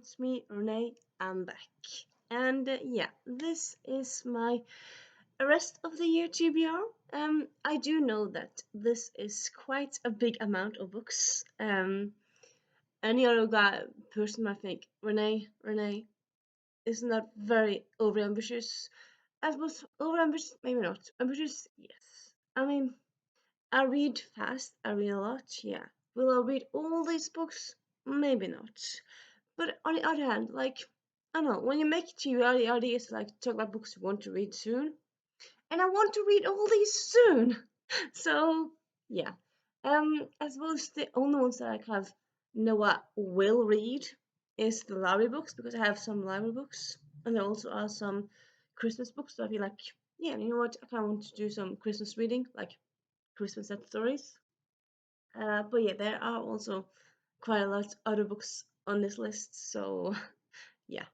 It's me, Renee. I'm back. And yeah, this is my rest of the year TBR. I do know that this is quite a big amount of books. Any other person might think, Renee, isn't that very overambitious? I suppose overambitious, maybe not. Ambitious, yes. I mean, I read fast, I read a lot, yeah. Will I read all these books? Maybe not. But on the other hand, like, I don't know, when you make it to your the idea is to like talk about books you want to read soon. And I want to read all these soon. So yeah. I suppose the only ones that I kind of know I will read is the library books because I have some library books. And there also are some Christmas books. So I feel like, yeah, you know what, I kinda want to do some Christmas reading, like Christmas set stories. But yeah, there are also quite a lot of other books on this list, so yeah.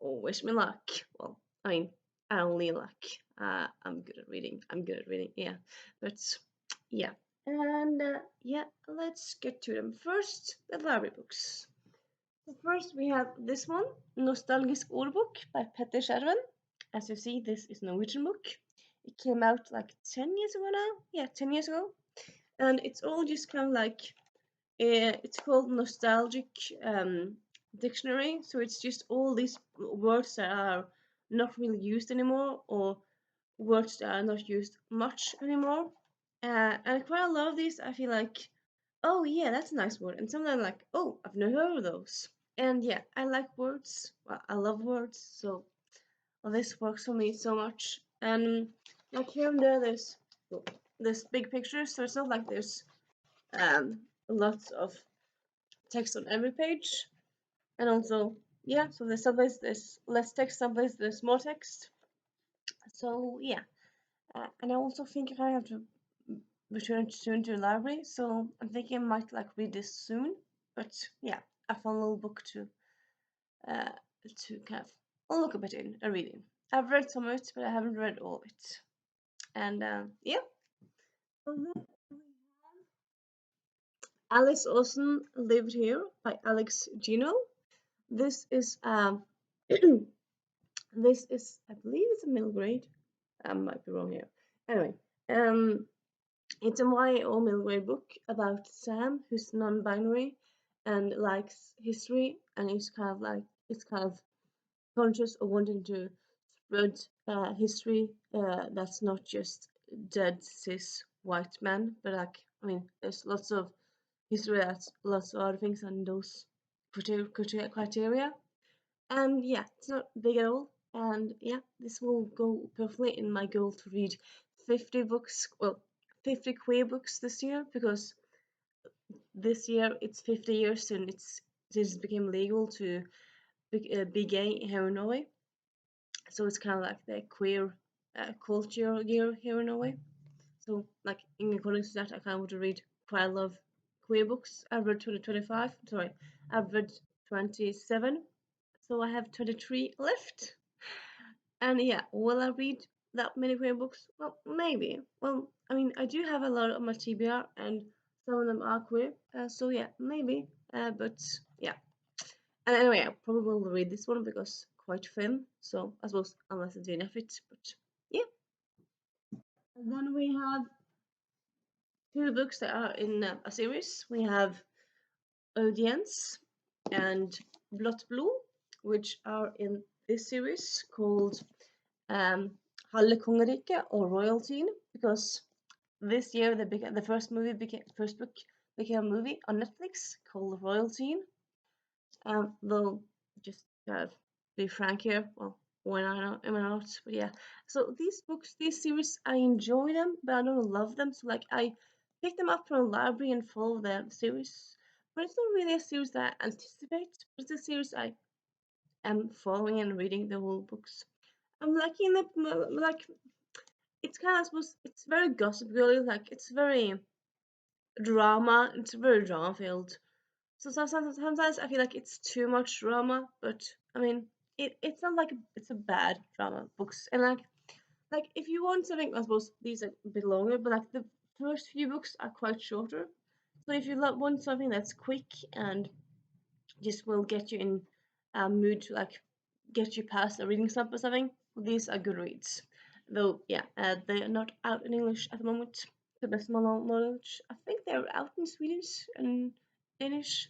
Oh, wish me luck. Well, I mean, I only luck. I'm good at reading. I'm good at reading. Yeah, but yeah, and yeah, let's get to them. First, the library books. So first, we have this one, Nostalgisk Ordbok by Petter Skjerven. As you see, this is a Norwegian book. It came out like 10 years ago now. Yeah, 10 years ago. And it's all just kind of like it's called nostalgic dictionary, so it's just all these words that are not really used anymore or words that are not used much anymore. And quite a lot of these I feel like, oh yeah, that's a nice word, and sometimes I'm like, oh, I've never heard of those. And yeah, I like words, well, I love words, so well, this works for me so much. And like here and there there's big pictures, so it's not like there's lots of text on every page. And also, yeah, so there's some places there's less text, some places there's more text. So yeah, and I also think I have to return soon to the library, so I'm thinking I might like read this soon. But yeah, I found a little book uh, to kind of look a bit in and read in. I've read some of it, but I haven't read all of it. And yeah, so then we have Alice Olsen Lived Here by Alex Gino. This is this is, I believe it's a middle grade. I might be wrong here. Anyway, um, it's a YA middle grade book about Sam, who's non-binary and likes history, and it's kind of conscious of wanting to spread history that's not just dead cis white men, but like I mean, there's lots of history that's lots of other things and those criteria. And yeah, it's not big at all. And yeah, this will go perfectly in my goal to read 50 books, well, 50 queer books this year, because this year it's 50 years since it became legal to be gay here in Norway. So it's kind of like the queer culture year here in Norway. So like in accordance to that, I kind of want to read quite a lot of queer books. I've read 2025. Sorry, I've read 27. So I have 23 left. And yeah, will I read that many queer books? Well, maybe. Well, I mean, I do have a lot on my TBR, and some of them are queer. So yeah, maybe. But yeah. And anyway, I probably will read this one because quite thin. So I suppose unless I do enough it. But yeah. And then we have two books that are in a series. We have Audience and Blått Blod, which are in this series called Halve Kongeriket or Royalty, because this year the first book became a movie on Netflix called Royalty. Though just be frank here, well, when am I not? But yeah, so these books, these series, I enjoy them, but I don't love them. So like I pick them up from a library and follow the series, but it's not really a series that I anticipate. It's a series I am following and reading the whole books. I'm liking the like it's kind of supposed it's very gossip girly, like it's very drama, it's very drama filled. So sometimes I feel like it's too much drama, but I mean it's not like it's a bad drama books. And like if you want something, I suppose these are a bit longer, but like the first few books are quite shorter. So if you want something that's quick and just will get you in mood to like get you past a reading slump or something, these are good reads. Though, yeah, they are not out in English at the moment. To the best of my knowledge, I think they're out in Swedish and Danish.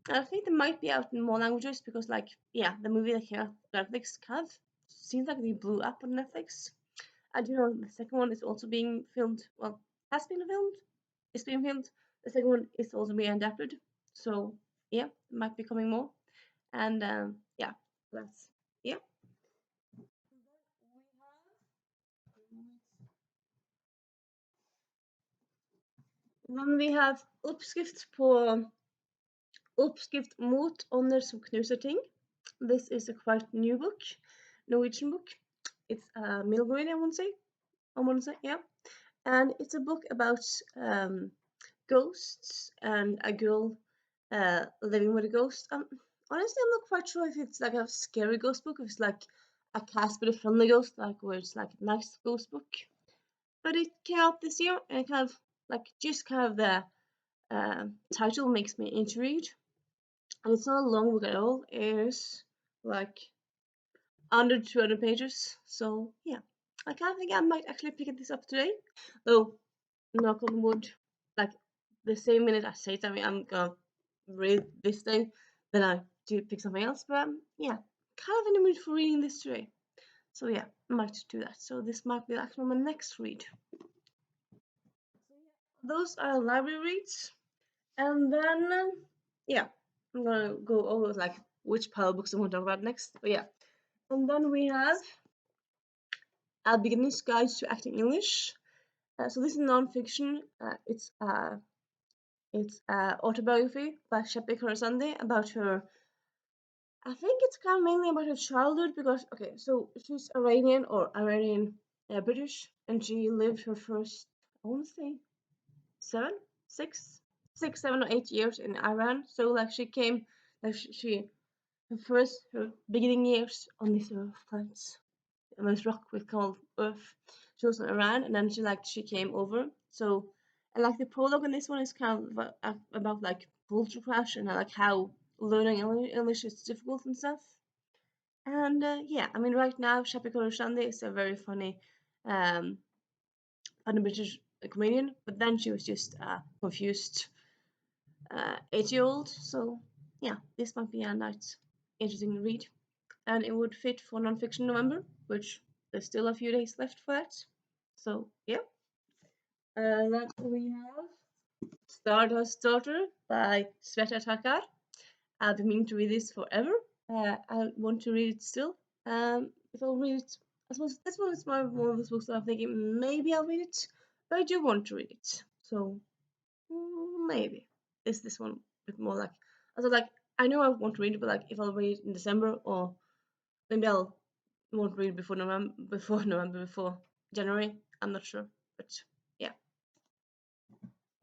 I think they might be out in more languages because, like, yeah, the movie that came out on Netflix kind of seems like they blew up on Netflix. I do know the second one is also being filmed. Well, has been filmed. It's being filmed. The second one is also being adapted. So yeah, might be coming more. And yeah, that's yeah. Then we have Uppskrift mot ånder som knuser ting. This is a quite new book, Norwegian book. It's middle grade, I want to say, yeah. And it's a book about ghosts and a girl living with a ghost. Honestly, I'm not quite sure if it's like a scary ghost book, if it's like a Casper the Friendly Ghost, like where it's like a nice ghost book. But it came out this year, and kind of like just kind of the title makes me intrigued. And it's not a long book at all. It's like under 200 pages. So yeah, I kind of think I might actually pick this up today. Though, knock on wood, like the same minute I say something, I'm gonna read this thing, then I do pick something else. But yeah, kind of in the mood for reading this today. So yeah, I might do that. So this might be actually my next read. Those are library reads. And then, yeah, I'm gonna go over like which pile of books I want to talk about next. But yeah, and then we have A Beginner's Guide to Acting English. So this is non-fiction. It's autobiography by Shepi Sunday about her. I think it's kind of mainly about her childhood because okay, so she's Iranian or Iranian British, and she lived her first, I want to say, seven, six, 7 or 8 years in Iran. So like she came, like she her beginning years on this earth planet, on this rock we call Earth. She was in Iran, and then she came over. So, and like the prologue in this one is kind of about like culture clash and like how learning English is difficult and stuff. And yeah, I mean, right now Shapiko Shande is a very um, funny British comedian, but then she was just confused 8-year-old. So yeah, this might be a nice, interesting read, and it would fit for nonfiction November, which there's still a few days left for that. So yeah, then we have Stardust Daughter by Sveta Takar. I've been meaning to read this forever. I want to read it still. If I'll read it, I suppose this one is one of those books that I'm thinking maybe I'll read it, but I do want to read it. So maybe is this one a bit more like like I know I want to read it, but like if I'll read it in December or maybe I'll won't read before January. I'm not sure, but yeah.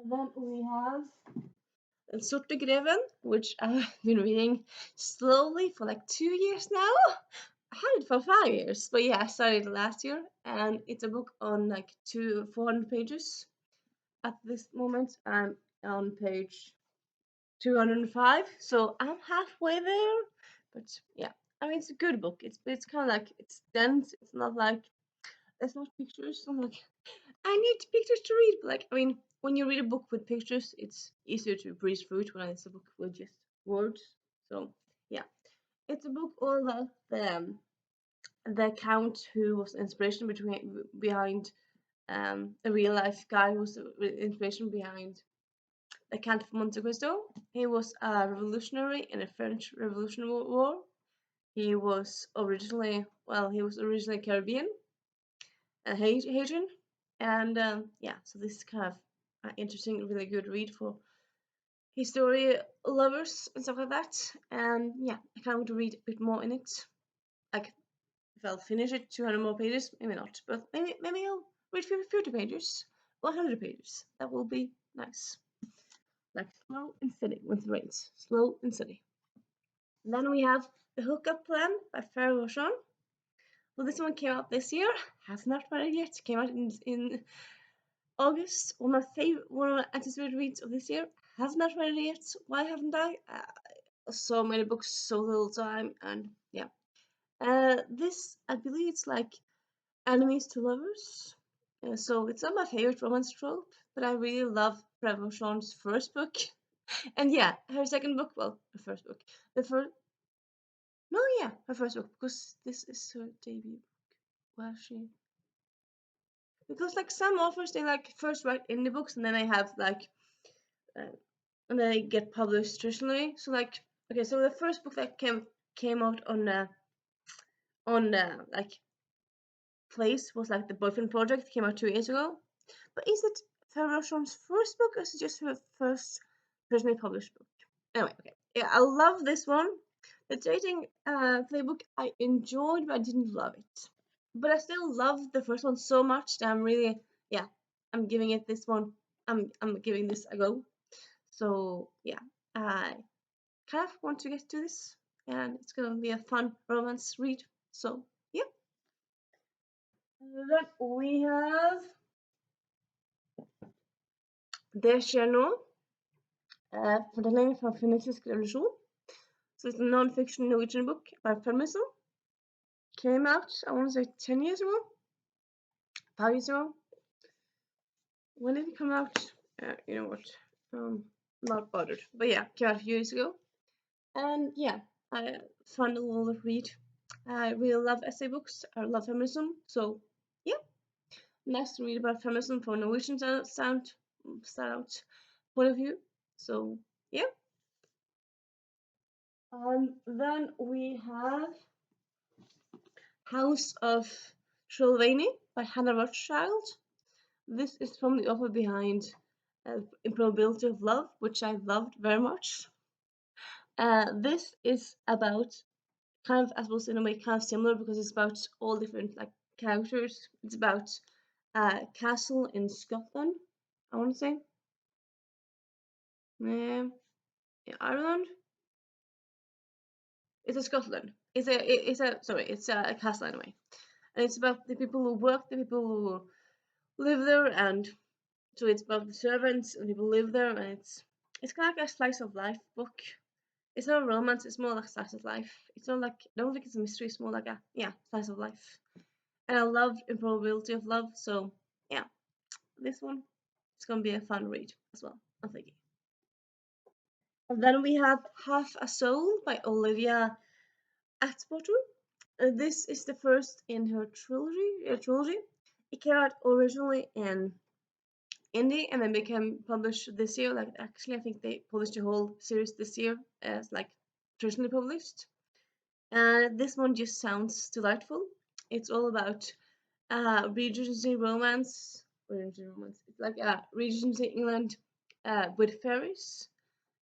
And then we have Sorte Greven, which I've been reading slowly for like 2 years now. I had it for 5 years, but yeah, I started last year, and it's a book on like 400 pages. At this moment, I'm on page 205, so I'm halfway there. But yeah, I mean it's a good book. It's kind of like it's dense. It's not like there's not pictures. I'm like I need pictures to read. But like I mean, when you read a book with pictures, it's easier to breeze through it when it's a book with just words. So yeah, it's a book all about the account who was inspiration behind a real life guy who was the inspiration behind the Count of Monte Cristo. He was a revolutionary in the French Revolutionary War. He was originally Caribbean, Haitian, and yeah, so this is kind of an interesting, really good read for history lovers and stuff like that. And yeah, I kind of want to read a bit more in it. Like if I'll finish it, 200 more pages, maybe not, but maybe I'll read 50 pages, 100 pages. That will be nice. Like slow and steady with the rains, slow and steady. Then we have The Hookup Plan by Farah Roshan. Well, this one came out this year. Has not read it yet. Came out in August. One of my anticipated reads of this year. Have not read it yet. Why haven't I? so many books, so little time, and yeah. This I believe it's like enemies to lovers. So it's not my favorite romance trope, but I really love Trevor Sean's first book. And yeah, her second book, well, the first book. The first, no, yeah, her first book, because this is her debut. Well, she, because like some authors, they like first write indie books and then they have like, uh, and then they get published traditionally. So like, okay, so the first book that came out on like place was like the Boyfriend Project, came out 2 years ago. But is it Farrah Sean's first book or is it just her first personally published book? Anyway, okay. Yeah, I love this one. The dating playbook I enjoyed, but I didn't love it. But I still love the first one so much that I'm really, yeah, I'm giving it this one. I'm giving this a go. So yeah, I kind of want to get to this, and it's gonna be a fun romance read. So yeah. Then we have Det skjer nå, fortelling fra feministisk revolusjon. So it's a non-fiction Norwegian book about feminism. Came out, I want to say 10 years ago, 5 years ago. When did it come out? You know what? Not bothered. But yeah, came out a few years ago. And yeah, I fun little read. I really love essay books. I love feminism. So yeah, nice to read about feminism from a Norwegian sound point of view. So yeah. Then we have House of Trelawny by Hannah Rothschild. This is from the author behind Improbability of Love, which I loved very much. This is about kind of, I suppose, in a way, kind of similar because it's about all different like characters. It's about a castle in Scotland, I want to say. In Ireland. It's a Scotland. It's a castle anyway, and it's about the people who work, the people who live there, and so it's about the servants and people who live there, and it's kind of like a slice of life book. It's not a romance, it's more like a slice of life. It's not like, I don't think it's a mystery, it's more like a, yeah, slice of life. And I love Improbability of Love, so yeah, this one, it's gonna be a fun read as well, I'm thinking. And then we have Half a Soul by Olivia Atwater. This is the first in her trilogy. It came out originally in indie and then became published this year. Like actually, I think they published the whole series this year as like traditionally published. And this one just sounds delightful. It's all about Regency romance. Regency romance. It's like Regency England with fairies,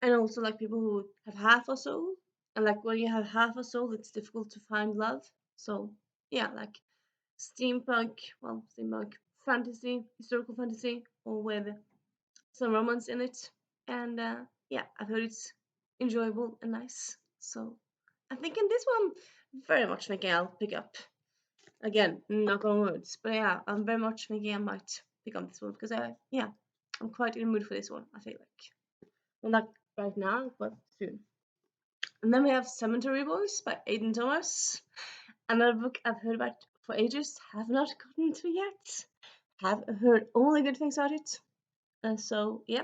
and also like people who have half a soul. And like when you have half a soul, it's difficult to find love. So yeah, like steampunk fantasy, historical fantasy, or with some romance in it. And yeah, I've heard it's enjoyable and nice. So I'm thinking this one, very much thinking I'll pick up. Again, knock on words, but yeah, I'm very much thinking I might pick up this one because yeah, I'm quite in the mood for this one. I feel like, well, not right now, but soon. And then we have Cemetery Boys by Aidan Thomas. Another book I've heard about for ages, have not gotten to yet. Have heard only good things about it. So yeah.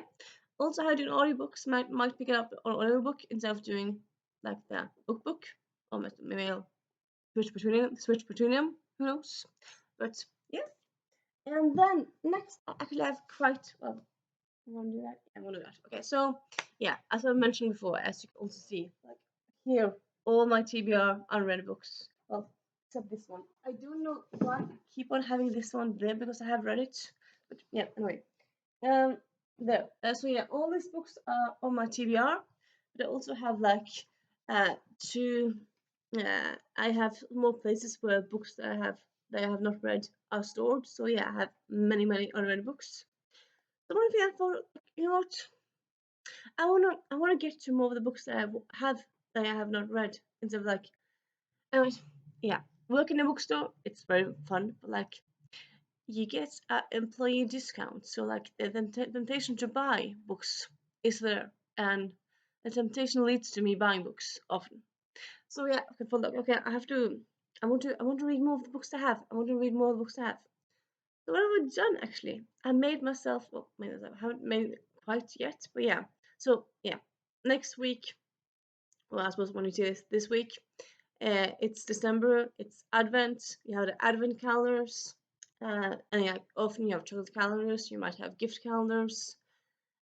Also, how doing audiobooks might pick it up on audiobook instead of doing like the book. Or maybe I'll switch between them. Who knows? But yeah. And then next, I actually have quite well. I want to do that. I want to do that. Okay, so yeah, as I mentioned before, as you can also see, like here, all my TBR unread books. Well, except this one. I don't know why I keep on having this one there because I have read it. But yeah, anyway. Um, there. So yeah, all these books are on my TBR, but I also have like two. I have more places where books that I have not read are stored. So yeah, I have many unread books. So one thing I thought, you know what, I wanna get to more of the books that I have not read instead of like, anyways, yeah, work in a bookstore, it's very fun, but like you get an employee discount, so like the temptation to buy books is there, and the temptation leads to me buying books often. So yeah, okay, for look, okay, I want to read more of the books I have. I want to read more of the books I have. So what have I done actually? I made myself, well, made myself, I haven't made it quite yet, but yeah. So yeah, next week, well, I suppose when you do this week, it's December, it's Advent, you have the Advent calendars, and yeah, often you have chocolate calendars, you might have gift calendars.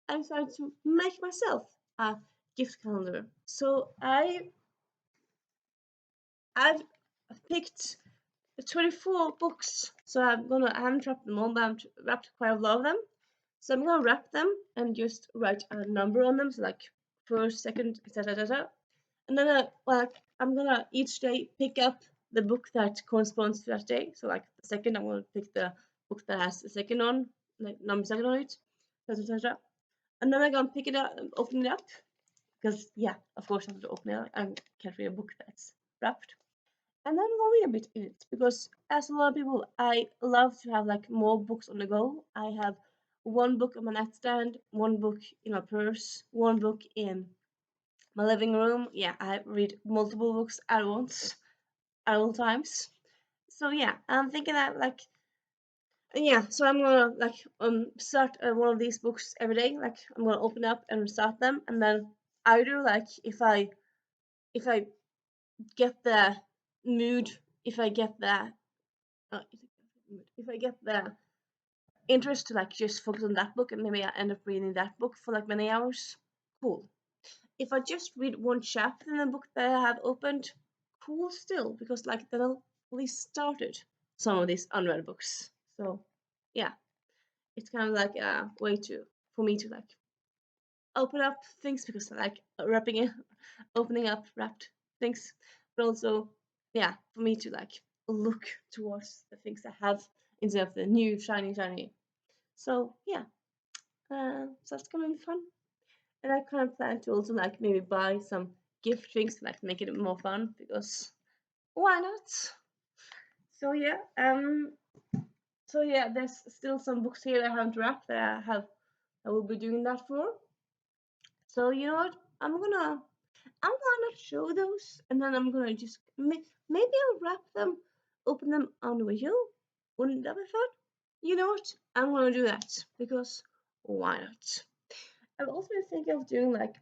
I decided to make myself a gift calendar. So I've picked 24 books. So I haven't wrapped them all, but I've wrapped quite a lot of them. So I'm gonna wrap them and just write a number on them, so like first, second, etc. And then I'm gonna each day pick up the book that corresponds to that day. So like the second, I'm gonna pick the book that has the second on, like number second on it, etc. And then I'm gonna pick it up and open it up because yeah, of course I have to open it. I can't read a book that's wrapped. And then I'm gonna read a bit in it because, as a lot of people, I love to have like more books on the go. I have one book on my nightstand, one book in my purse, one book in my living room. Yeah, I read multiple books at once at all times. So yeah, I'm thinking that like yeah, so I'm gonna like start one of these books every day. Like I'm gonna open up and start them, and then either like if I get the mood, if I get the uh, if I get the interest to like just focus on that book and maybe I end up reading that book for like many hours, cool. If I just read one chapter in the book that I have opened, cool still, because like then I'll at least started some of these unread books. So yeah, it's kind of like a way to for me to like open up things because I like wrapping it, opening up wrapped things, but also yeah, for me to like look towards the things I have instead of the new shiny. So yeah, so that's gonna be fun. And I kind of plan to also like maybe buy some gift things to like make it more fun because why not? So yeah, there's still some books here I haven't wrapped that I will be doing that for. So you know what? I'm gonna not show those, and then I'm gonna just maybe I'll wrap them, open them on video. Wouldn't that be fun? You know what? I'm gonna do that because why not? I've also been thinking of doing like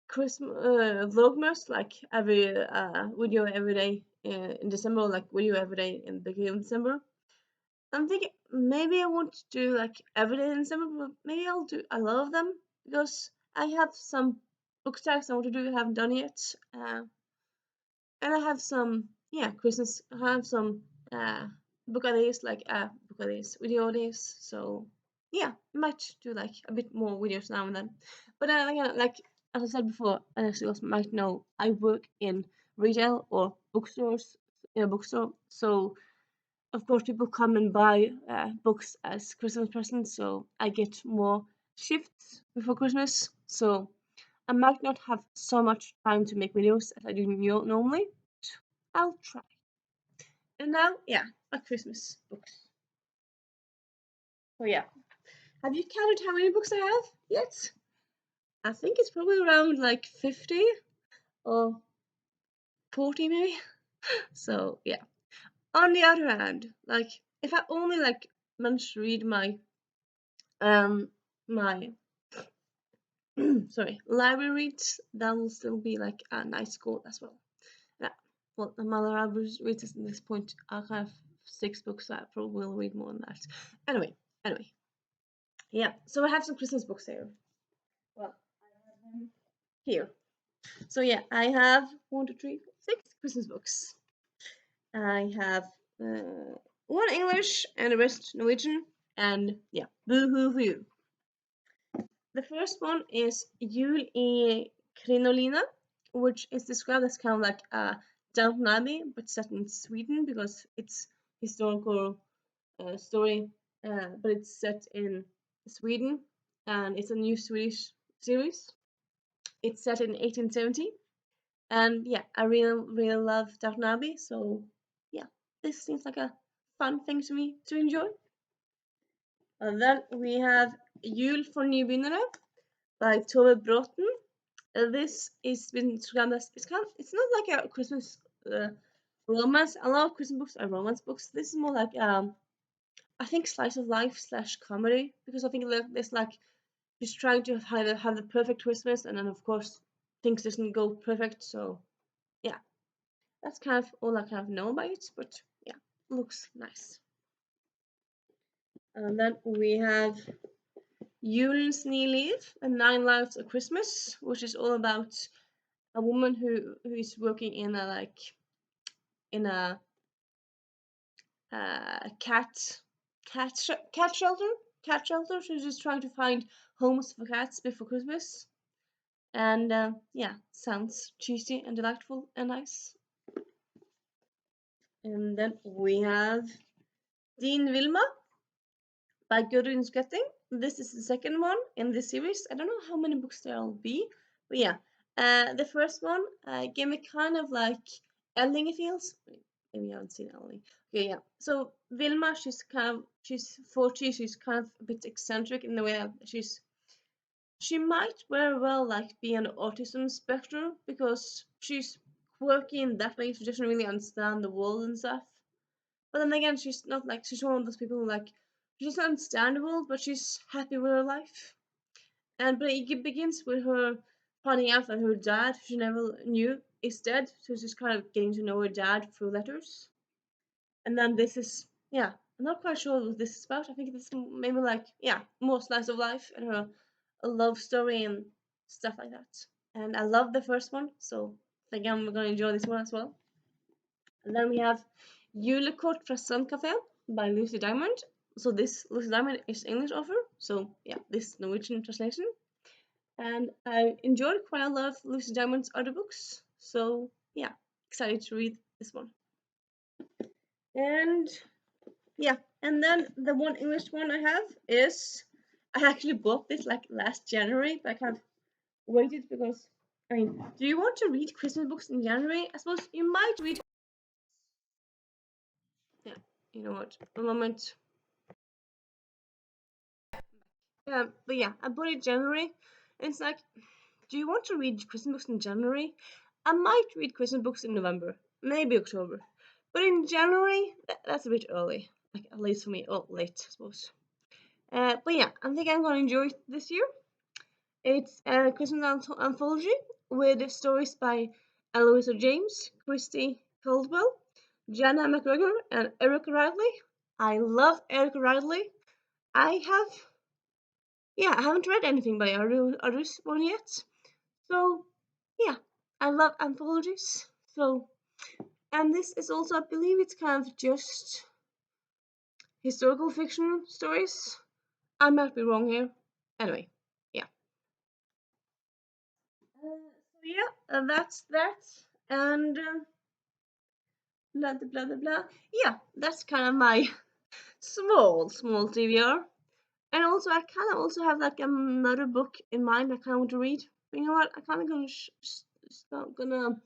Christmas vlogmas like every video every day in December, like video every day in the beginning of December. I'm thinking maybe I won't do like every day in December, but maybe I'll do a lot of them because I have some book tags I want to do I haven't done yet. And I have some Christmas. I have some book ideas like book ideas, video ideas. So yeah, I might do like a bit more videos now and then. But then again, like as I said before, and as you guys might know, I work in retail or bookstores in a bookstore. So of course, people come and buy books as Christmas presents. So I get more shifts before Christmas. So I might not have so much time to make videos as I do normally. I'll try. And now, yeah, my Christmas books. So yeah, have you counted how many books I have yet? I think it's probably around like 50 or 40 maybe. So yeah. On the other hand, like if I only like manage to read my sorry library reads, that will still be like a nice goal as well. Yeah. Well, my library reads at this point. I have 6 books, so I probably will read more than that. Anyway, yeah. So I have some Christmas books here. Well, I have them here. So yeah, I have 1, 2, 3, 6 Christmas books. I have one English and the rest Norwegian, and yeah, boo hoo hoo. The first one is Jul i Krinolina, which is described as kind of like a Downton Abbey, but set in Sweden because it's historical story, but it's set in Sweden, and it's a new Swedish series. It's set in 1870, and yeah, I really love Downton Abbey, so yeah, this seems like a fun thing to me to enjoy. And then we have Jul for nybegynnere by Tove Bråten. This is been described as it's not like a Christmas romance. A lot of Christmas books are romance books. This is more like I think slice of life slash comedy, because I think there's like she's trying to have the perfect Christmas, and then of course things doesn't go perfect. So yeah, that's kind of all I kind of know about it. But yeah, looks nice. And then we have Julens Liv and Nine Lives of Christmas, which is all about a woman who is working in a in a cat shelter. Cat shelter. She's just trying to find homes for cats before Christmas. And yeah, sounds cheesy and delightful and nice. And then we have Dean Wilma by Gudrun Skretting. This is the second one in this series. I don't know how many books there'll be, but yeah. The first one gave me kind of like Elling feels. Maybe you haven't seen Elling. Okay, yeah. So Vilma, she's 40. She's kind of a bit eccentric in the way that she might very well like be an autism spectrum, because she's quirky in that way. She doesn't really understand the world and stuff. But then again, she's not like she's one of those people who like she's not understandable, but she's happy with her life. And but it begins with her finding out that her dad, she never knew, is dead. So she's kind of getting to know her dad through letters. And then this is yeah, I'm not quite sure what this is about. I think it's maybe like yeah, more slice of life and her a love story and stuff like that. And I love the first one, so I think I'm gonna enjoy this one as well. And then we have Julekort fra Sandcafé by Lucy Diamond. So this Lucy Diamond is English author. So yeah, this Norwegian translation. And I enjoyed quite a lot of Lucy Diamond's other books. So yeah, excited to read this one. And yeah, and then the one English one I have is I actually bought this like last January, but I kind of waited because I mean, do you want to read Christmas books in January? I suppose you might read. Yeah, you know what? A moment. But yeah, I bought it January, and it's like, do you want to read Christmas books in January? I might read Christmas books in November, maybe October, but in January, that's a bit early. Like at least for me, oh, late, I suppose. But yeah, I think I'm gonna enjoy it this year. It's a Christmas anthology with stories by Eloisa James, Christy Caldwell, Jana McGregor, and Eric Riley. I love Eric Riley. I have yeah, I haven't read anything by others one yet. So yeah, I love anthologies. So and this is also, I believe, it's kind of just historical fiction stories. I might be wrong here. Anyway, yeah. So yeah, that's that, and blah blah blah blah blah. Yeah, that's kind of my small TBR. And also, I kind of also have like another book in mind I kind of want to read. But you know what? I kind of gonna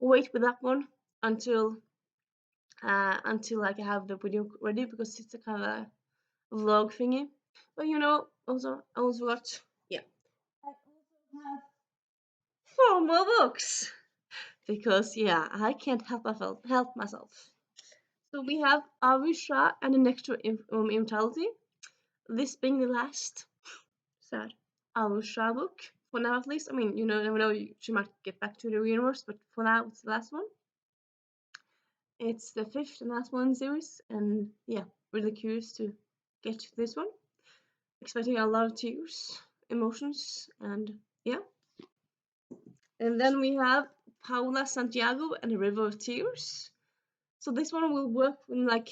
wait with that one until like I have the video ready, because it's a kind of a vlog thingy. But you know, also I also got yeah. I also have four more books because yeah, I can't help myself. So we have Avisha and the Nectar of Immortality. This being the last sad Avisha book for now, at least. I mean, you know, never know. She might get back to the universe, but for now, it's the last one. It's the fifth and last one in the series, and yeah, really curious to get to this one. Expecting a lot of tears, emotions, and yeah. And then we have Paula Santiago and the River of Tears. So this one will work in like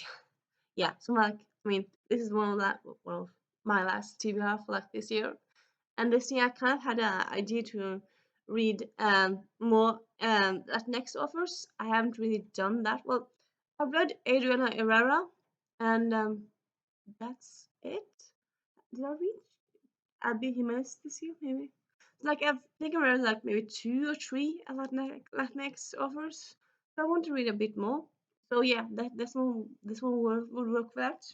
yeah, so like I mean this is one of my last TBR for like this year. And this year I kind of had an idea to read more at next offers. I haven't really done that. Well, I've read Adriana Herrera, and that's it. Did I read Abby Jimenez this year? Maybe. Like I think I read like maybe two or three Latinx offers. So I want to read a bit more. So yeah, this one would work for that,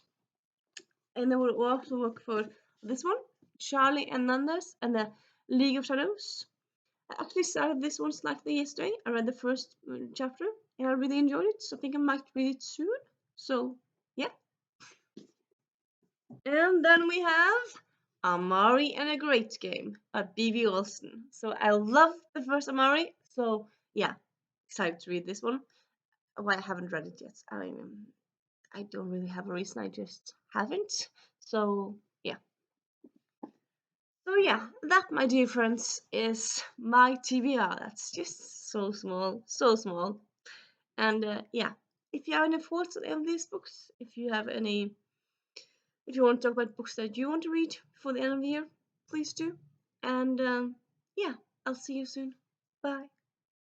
and it will also work for this one. Charlie and Nandas and the League of Shadows. I actually started this one slightly yesterday. I read the first chapter and I really enjoyed it, so I think I might read it soon. So, yeah. And then we have Amari and a Great Game by B.V. Olsen. So I love the first Amari, so yeah, excited to read this one. Well, I haven't read it yet. I mean, I don't really have a reason, I just haven't. So yeah. So yeah, that, my dear friends, is my TBR. That's just so small, so small. And yeah, if you have any thoughts on any of these books, if you want to talk about books that you want to read before the end of the year, please do. And yeah, I'll see you soon. Bye.